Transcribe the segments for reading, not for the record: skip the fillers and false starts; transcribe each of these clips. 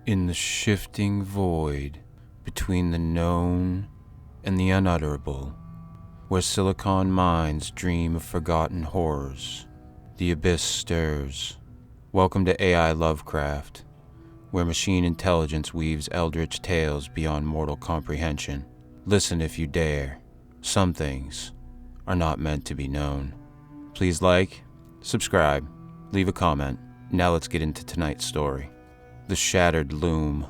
In the shifting void between the known and the unutterable, where silicon minds dream of forgotten horrors, the abyss stirs. Welcome to AI Lovecraft, where machine intelligence weaves eldritch tales beyond mortal comprehension. Listen if you dare. Some things are not meant to be known. Please like, subscribe, leave a comment. Now let's get into tonight's story. The Shattered Loom.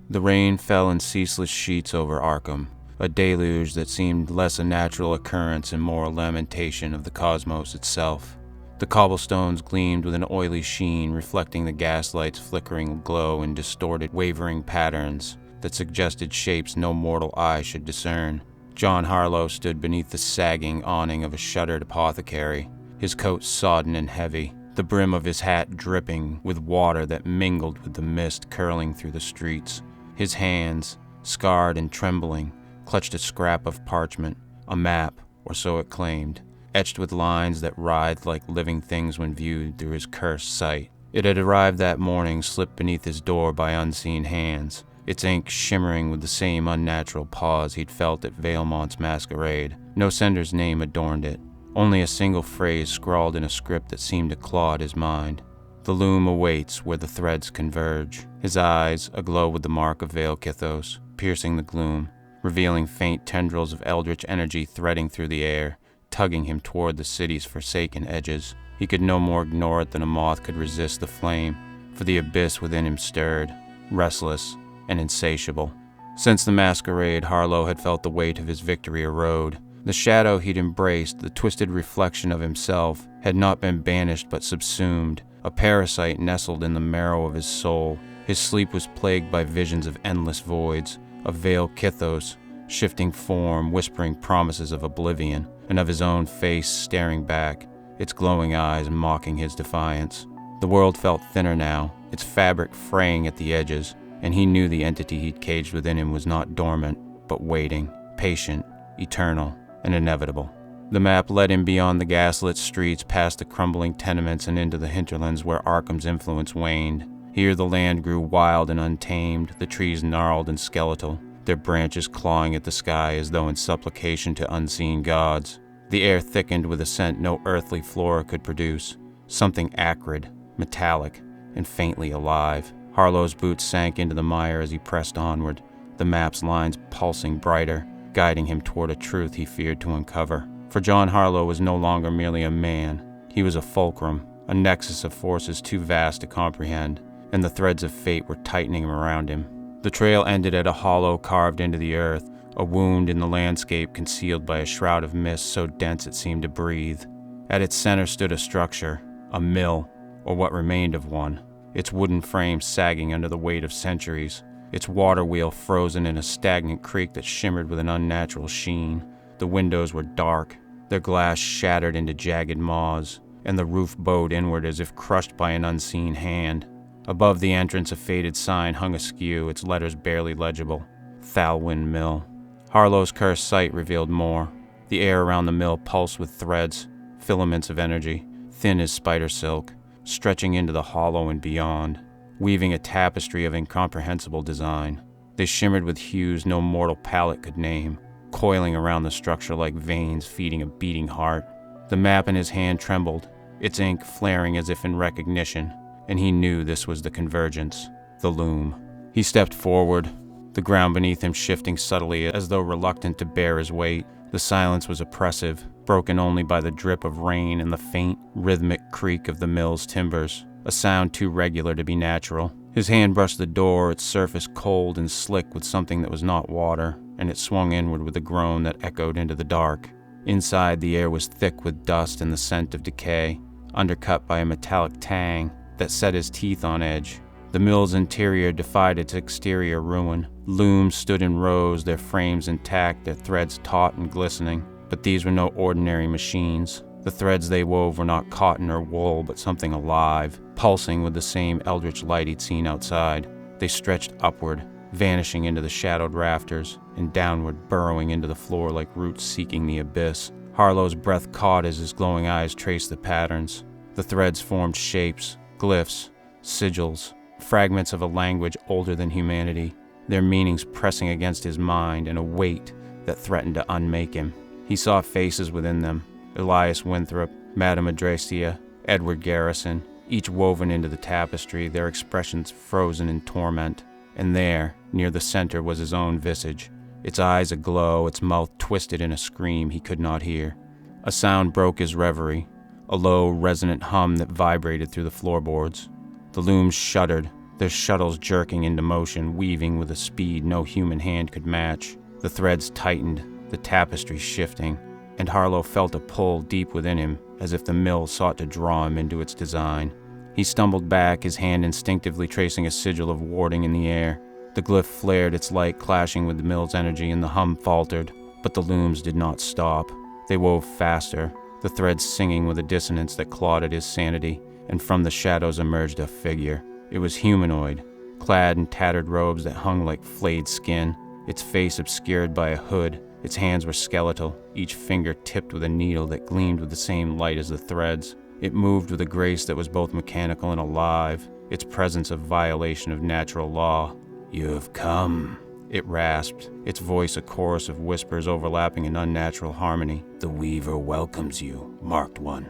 The rain fell in ceaseless sheets over Arkham, a deluge that seemed less a natural occurrence and more a lamentation of the cosmos itself. The cobblestones gleamed with an oily sheen, reflecting the gaslight's flickering glow in distorted, wavering patterns that suggested shapes no mortal eye should discern. John Harlowe stood beneath the sagging awning of a shuttered apothecary, his coat sodden and heavy, the brim of his hat dripping with water that mingled with the mist curling through the streets. His hands, scarred and trembling, clutched a scrap of parchment, a map, or so it claimed, etched with lines that writhed like living things when viewed through his cursed sight. It had arrived that morning, slipped beneath his door by unseen hands, its ink shimmering with the same unnatural pause he'd felt at Vailmont's masquerade. No sender's name adorned it, only a single phrase scrawled in a script that seemed to claw at his mind. The loom awaits where the threads converge, his eyes aglow with the mark of Veil Kithos, piercing the gloom, revealing faint tendrils of eldritch energy threading through the air, tugging him toward the city's forsaken edges. He could no more ignore it than a moth could resist the flame, for the abyss within him stirred, restless and insatiable. Since the masquerade, Harlowe had felt the weight of his victory erode. The shadow he'd embraced, the twisted reflection of himself, had not been banished but subsumed, a parasite nestled in the marrow of his soul. His sleep was plagued by visions of endless voids, of Veil Kithos, shifting form, whispering promises of oblivion, and of his own face staring back, its glowing eyes mocking his defiance. The world felt thinner now, its fabric fraying at the edges, and he knew the entity he'd caged within him was not dormant, but waiting, patient, eternal, and inevitable. The map led him beyond the gaslit streets, past the crumbling tenements and into the hinterlands where Arkham's influence waned. Here the land grew wild and untamed, the trees gnarled and skeletal, their branches clawing at the sky as though in supplication to unseen gods. The air thickened with a scent no earthly flora could produce, something acrid, metallic, and faintly alive. Harlowe's boots sank into the mire as he pressed onward, the map's lines pulsing brighter, guiding him toward a truth he feared to uncover. For John Harlowe was no longer merely a man. He was a fulcrum, a nexus of forces too vast to comprehend, and the threads of fate were tightening around him. The trail ended at a hollow carved into the earth, a wound in the landscape concealed by a shroud of mist so dense it seemed to breathe. At its center stood a structure, a mill, or what remained of one, its wooden frame sagging under the weight of centuries, its water wheel frozen in a stagnant creek that shimmered with an unnatural sheen. The windows were dark, their glass shattered into jagged maws, and the roof bowed inward as if crushed by an unseen hand. Above the entrance, a faded sign hung askew, its letters barely legible. Thalwyn Mill. Harlowe's cursed sight revealed more. The air around the mill pulsed with threads, filaments of energy, thin as spider silk, stretching into the hollow and beyond, weaving a tapestry of incomprehensible design. They shimmered with hues no mortal palate could name, coiling around the structure like veins feeding a beating heart. The map in his hand trembled, its ink flaring as if in recognition, and he knew this was the convergence, the loom. He stepped forward, the ground beneath him shifting subtly as though reluctant to bear his weight. The silence was oppressive, broken only by the drip of rain and the faint, rhythmic creak of the mill's timbers, a sound too regular to be natural. His hand brushed the door, its surface cold and slick with something that was not water, and it swung inward with a groan that echoed into the dark. Inside, the air was thick with dust and the scent of decay, undercut by a metallic tang that set his teeth on edge. The mill's interior defied its exterior ruin. Looms stood in rows, their frames intact, their threads taut and glistening. But these were no ordinary machines. The threads they wove were not cotton or wool, but something alive, pulsing with the same eldritch light he'd seen outside. They stretched upward, vanishing into the shadowed rafters, and downward, burrowing into the floor like roots seeking the abyss. Harlowe's breath caught as his glowing eyes traced the patterns. The threads formed shapes, glyphs, sigils, fragments of a language older than humanity, their meanings pressing against his mind in a weight that threatened to unmake him. He saw faces within them, Elias Winthrop, Madame Adrastia, Edward Garrison, each woven into the tapestry, their expressions frozen in torment. And there, near the center, was his own visage, its eyes aglow, its mouth twisted in a scream he could not hear. A sound broke his reverie, a low, resonant hum that vibrated through the floorboards. The looms shuddered, their shuttles jerking into motion, weaving with a speed no human hand could match. The threads tightened, the tapestry shifting, and Harlowe felt a pull deep within him, as if the mill sought to draw him into its design. He stumbled back, his hand instinctively tracing a sigil of warding in the air. The glyph flared, its light clashing with the mill's energy, and the hum faltered. But the looms did not stop. They wove faster, the threads singing with a dissonance that clawed at his sanity, and from the shadows emerged a figure. It was humanoid, clad in tattered robes that hung like flayed skin, its face obscured by a hood. Its hands were skeletal, each finger tipped with a needle that gleamed with the same light as the threads. It moved with a grace that was both mechanical and alive, its presence a violation of natural law. "You have come," it rasped, its voice a chorus of whispers overlapping in unnatural harmony. "The Weaver welcomes you, Marked One."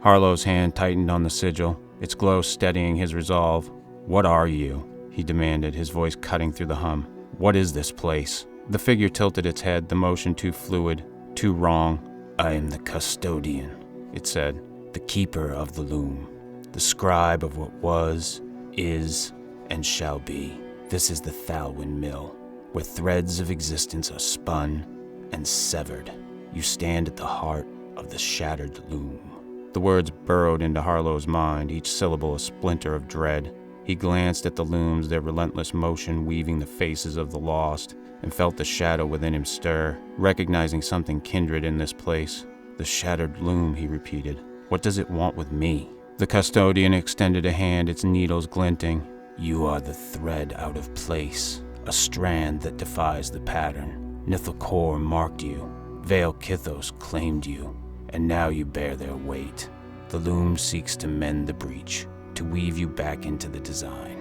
Harlowe's hand tightened on the sigil, its glow steadying his resolve. "What are you?" he demanded, his voice cutting through the hum. "What is this place?" The figure tilted its head, the motion too fluid, too wrong. "I am the Custodian," it said, "the keeper of the loom, the scribe of what was, is, and shall be. This is the Thalwyn Mill, where threads of existence are spun and severed. You stand at the heart of the Shattered Loom." The words burrowed into Harlowe's mind, each syllable a splinter of dread. He glanced at the looms, their relentless motion weaving the faces of the lost, and felt the shadow within him stir, recognizing something kindred in this place. "The Shattered Loom," he repeated. "What does it want with me?" The Custodian extended a hand, its needles glinting. "You are the thread out of place, a strand that defies the pattern. Nithilcor marked you, Vale Kithos claimed you, and now you bear their weight. The loom seeks to mend the breach, to weave you back into the design."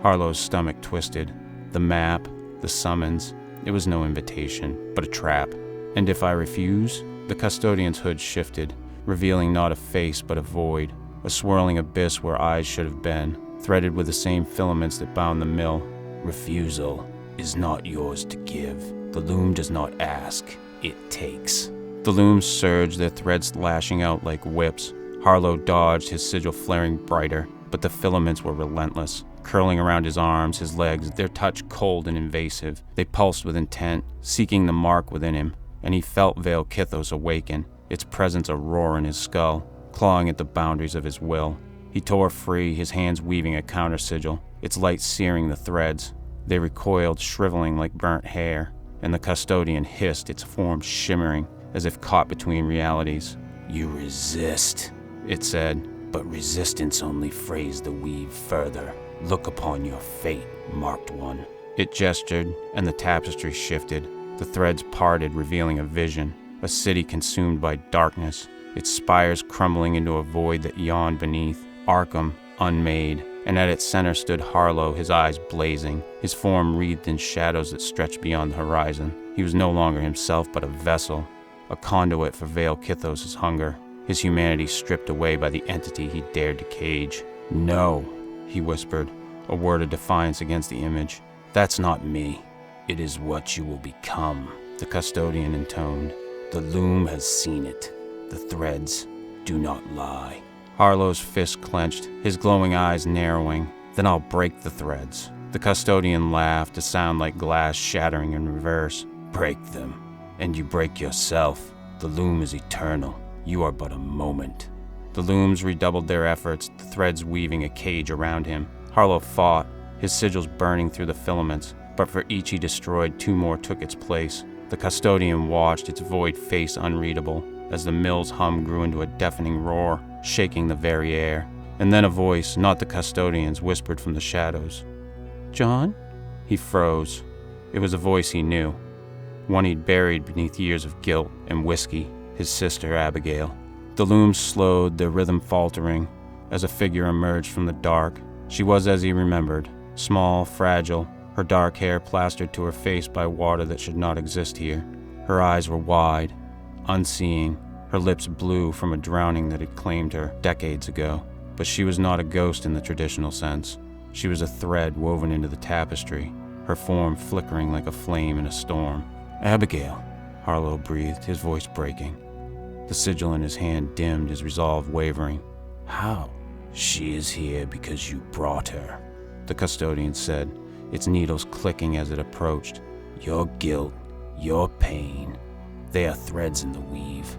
Harlowe's stomach twisted. The map, the summons, it was no invitation, but a trap. "And if I refuse?" The Custodian's hood shifted, revealing not a face but a void, a swirling abyss where eyes should have been, threaded with the same filaments that bound the mill. "Refusal is not yours to give. The loom does not ask, it takes." The looms surged, their threads lashing out like whips. Harlowe dodged, his sigil flaring brighter, but the filaments were relentless, curling around his arms, his legs, their touch cold and invasive. They pulsed with intent, seeking the mark within him, and he felt Vale Kithos awaken, its presence a roar in his skull, clawing at the boundaries of his will. He tore free, his hands weaving a counter-sigil, its light searing the threads. They recoiled, shriveling like burnt hair, and the Custodian hissed, its form shimmering, as if caught between realities. "You resist," it said, "but resistance only frays the weave further. Look upon your fate, Marked One." It gestured, and the tapestry shifted. The threads parted, revealing a vision, a city consumed by darkness, its spires crumbling into a void that yawned beneath. Arkham, unmade, and at its center stood Harlowe, his eyes blazing, his form wreathed in shadows that stretched beyond the horizon. He was no longer himself, but a vessel, a conduit for Vale Kithos' hunger, his humanity stripped away by the entity he dared to cage. "No," he whispered, a word of defiance against the image. "That's not me. It is what you will become," the Custodian intoned. "The loom has seen it. The threads do not lie." Harlowe's fist clenched, his glowing eyes narrowing. "Then I'll break the threads." The Custodian laughed, a sound like glass shattering in reverse. "Break them, and you break yourself. The loom is eternal. You are but a moment." The looms redoubled their efforts, the threads weaving a cage around him. Harlowe fought, his sigils burning through the filaments, but for each he destroyed, two more took its place. The Custodian watched, its void face unreadable, as the mill's hum grew into a deafening roar, shaking the very air. And then a voice, not the Custodian's, whispered from the shadows. "John?" He froze. It was a voice he knew, one he'd buried beneath years of guilt and whiskey, his sister Abigail. The looms slowed, their rhythm faltering, as a figure emerged from the dark. She was as he remembered, Small, fragile, her dark hair plastered to her face by water that should not exist here. Her eyes were wide, unseeing, her lips blue from a drowning that had claimed her decades ago. But she was not a ghost in the traditional sense. She was a thread woven into the tapestry, her form flickering like a flame in a storm. "Abigail," Harlowe breathed, his voice breaking. The sigil in his hand dimmed, his resolve wavering. "How?" "She is here because you brought her," the custodian said, its needles clicking as it approached. "Your guilt, your pain, they are threads in the weave.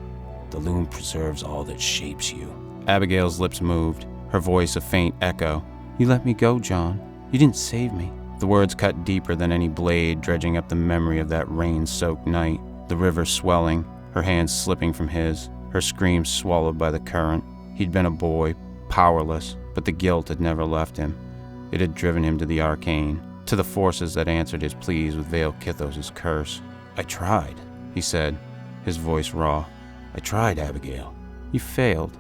The loom preserves all that shapes you." Abigail's lips moved, her voice a faint echo. "You let me go, John. You didn't save me." The words cut deeper than any blade, dredging up the memory of that rain-soaked night, the river swelling, her hands slipping from his, her screams swallowed by the current. He'd been a boy, powerless, but the guilt had never left him. It had driven him to the arcane, to the forces that answered his pleas with Vale Kithos' curse. "I tried," he said, his voice raw. "I tried, Abigail." "You failed,"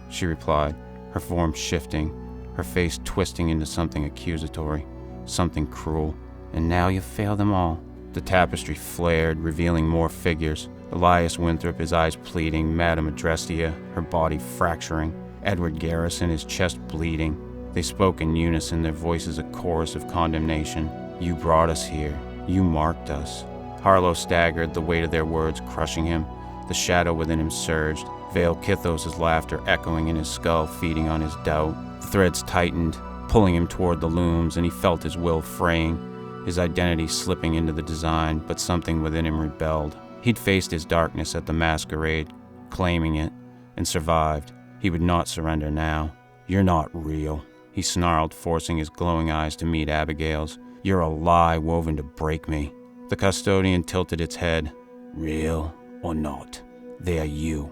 she replied, her form shifting, her face twisting into something accusatory, something cruel. "And now you fail them all." The tapestry flared, revealing more figures. Elias Winthrop, his eyes pleading, Madame Adrestia, her body fracturing, Edward Garrison, his chest bleeding. They spoke in unison, their voices a chorus of condemnation. "You brought us here. You marked us." Harlowe staggered, the weight of their words crushing him. The shadow within him surged, Vale Kithos' laughter echoing in his skull, feeding on his doubt. The threads tightened, pulling him toward the looms, and he felt his will fraying, his identity slipping into the design, but something within him rebelled. He'd faced his darkness at the masquerade, claiming it, and survived. He would not surrender now. "You're not real," he snarled, forcing his glowing eyes to meet Abigail's. "You're a lie woven to break me." The custodian tilted its head. "Real or not, they are you.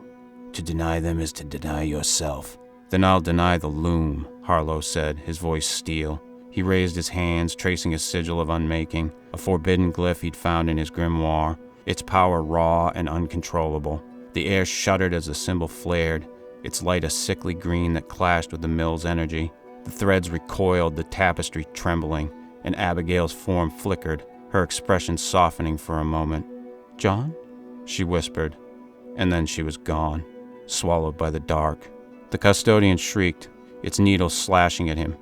To deny them is to deny yourself." "Then I'll deny the loom," Harlowe said, his voice steel. He raised his hands, tracing a sigil of unmaking, a forbidden glyph he'd found in his grimoire, its power raw and uncontrollable. The air shuddered as the symbol flared, its light a sickly green that clashed with the mill's energy. The threads recoiled, the tapestry trembling, and Abigail's form flickered, her expression softening for a moment. "John?" she whispered, and then she was gone, swallowed by the dark. The custodian shrieked, its needles slashing at him,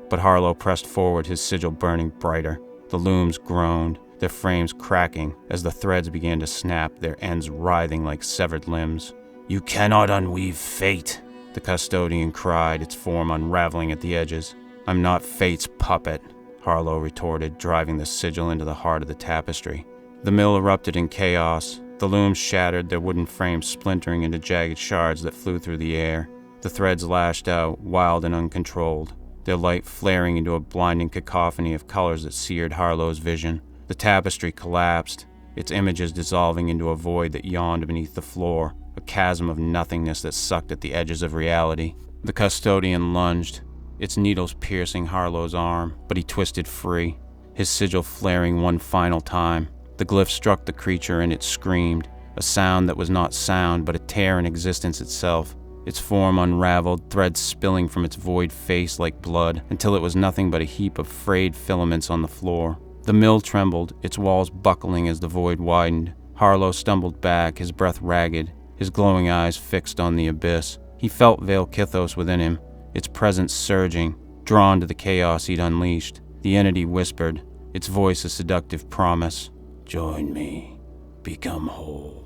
but Harlowe pressed forward, his sigil burning brighter. The looms groaned, their frames cracking as the threads began to snap, their ends writhing like severed limbs. "You cannot unweave fate," the custodian cried, its form unraveling at the edges. "I'm not fate's puppet," Harlowe retorted, driving the sigil into the heart of the tapestry. The mill erupted in chaos. The looms shattered, their wooden frames splintering into jagged shards that flew through the air. The threads lashed out, wild and uncontrolled, their light flaring into a blinding cacophony of colors that seared Harlowe's vision. The tapestry collapsed, its images dissolving into a void that yawned beneath the floor, a chasm of nothingness that sucked at the edges of reality. The custodian lunged, its needles piercing Harlowe's arm, but he twisted free, his sigil flaring one final time. The glyph struck the creature and it screamed, a sound that was not sound but a tear in existence itself. Its form unraveled, threads spilling from its void face like blood, until it was nothing but a heap of frayed filaments on the floor. The mill trembled, its walls buckling as the void widened. Harlowe stumbled back, his breath ragged, his glowing eyes fixed on the abyss. He felt Vale Kithos within him, its presence surging, drawn to the chaos he'd unleashed. The entity whispered, its voice a seductive promise. "Join me. Become whole."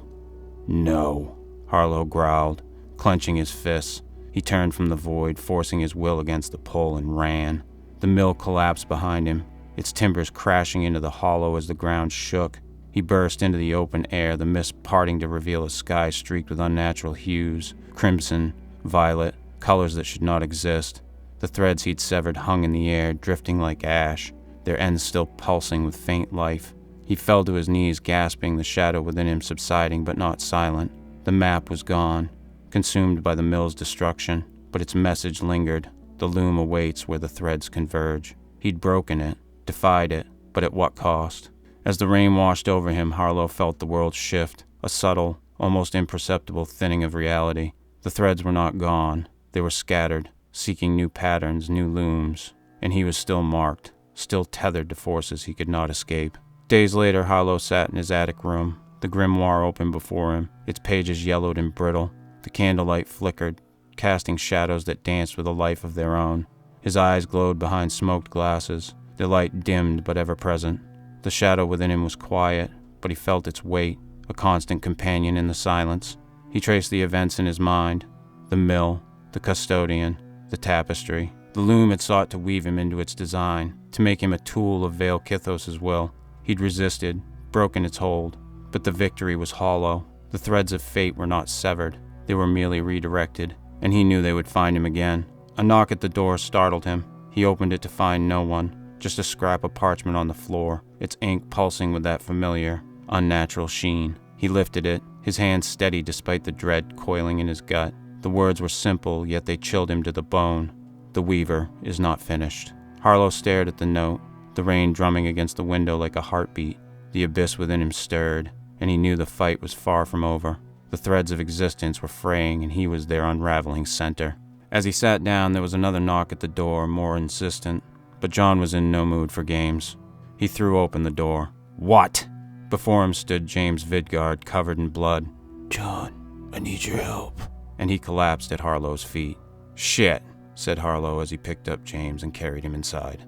"No," Harlowe growled, clenching his fists. He turned from the void, forcing his will against the pull, and ran. The mill collapsed behind him, its timbers crashing into the hollow as the ground shook. He burst into the open air, the mist parting to reveal a sky streaked with unnatural hues, crimson, violet, colors that should not exist. The threads he'd severed hung in the air, drifting like ash, their ends still pulsing with faint life. He fell to his knees, gasping, the shadow within him subsiding but not silent. The map was gone, consumed by the mill's destruction, but its message lingered. The loom awaits where the threads converge. He'd broken it, defied it, but at what cost? As the rain washed over him, Harlowe felt the world shift, a subtle, almost imperceptible thinning of reality. The threads were not gone. They were scattered, seeking new patterns, new looms, and he was still marked, still tethered to forces he could not escape. Days later, Harlowe sat in his attic room, the grimoire open before him, its pages yellowed and brittle. The candlelight flickered, casting shadows that danced with a life of their own. His eyes glowed behind smoked glasses, their light dimmed but ever present. The shadow within him was quiet, but he felt its weight, a constant companion in the silence. He traced the events in his mind: the mill, the custodian, the tapestry. The loom had sought to weave him into its design, to make him a tool of Vale Kithos' will. He'd resisted, broken its hold, but the victory was hollow. The threads of fate were not severed, they were merely redirected, and he knew they would find him again. A knock at the door startled him. He opened it to find no one, just a scrap of parchment on the floor, its ink pulsing with that familiar, unnatural sheen. He lifted it, his hand steady despite the dread coiling in his gut. The words were simple, yet they chilled him to the bone. The weaver is not finished. Harlowe stared at the note, the rain drumming against the window like a heartbeat. The abyss within him stirred, and he knew the fight was far from over. The threads of existence were fraying, and he was their unraveling center. As he sat down, there was another knock at the door, more insistent, but John was in no mood for games. He threw open the door. "What?" Before him stood James Vidgard, covered in blood. "John, I need your help." And he collapsed at Harlowe's feet. "Shit," said Harlowe as he picked up James and carried him inside.